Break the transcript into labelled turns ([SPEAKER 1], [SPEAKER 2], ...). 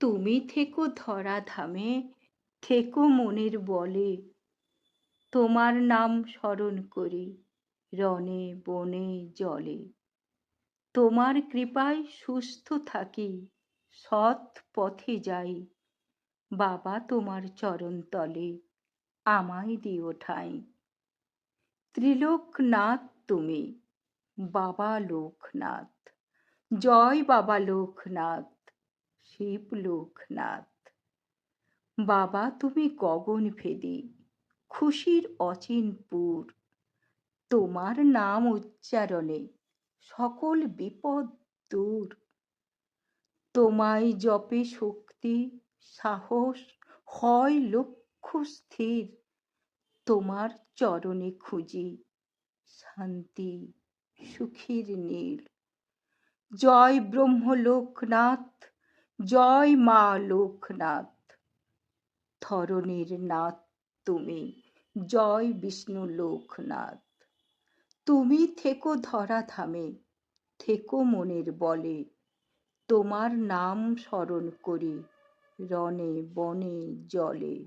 [SPEAKER 1] তুমি থেকো ধরাধামে, থেকো মনের বলে, তোমার নাম স্মরণ করি রণে বনে জলে। তোমার কৃপায় সুস্থ থাকি, সৎ পথে যাই। বাবা তোমার চরণ তলে আমায় দিও ঠাঁই। ত্রিলোকনাথ তুমি, বাবা লোকনাথ। জয় বাবা লোকনাথ, শিব লোকনাথ। বাবা তুমি গগনভেদী, খুশির অচিনপুর। তোমার নাম উচ্চারণে সকল বিপদ দূর। তোমায় জপে শক্তি, সাহস, হয় লক্ষ্য স্থির। তোমার চরণে খুঁজি শান্তি, সুখের নীড়। জয় ব্রহ্ম লোকনাথ, জয় মা লোকনাথ। ধরণীর নাথ তুমি, জয় বিষ্ণু লোকনাথ। তুমি থেকো ধরাধামে, থেকো মনের বলে, তোমার নাম স্মরণ করি রণে বনে জলে।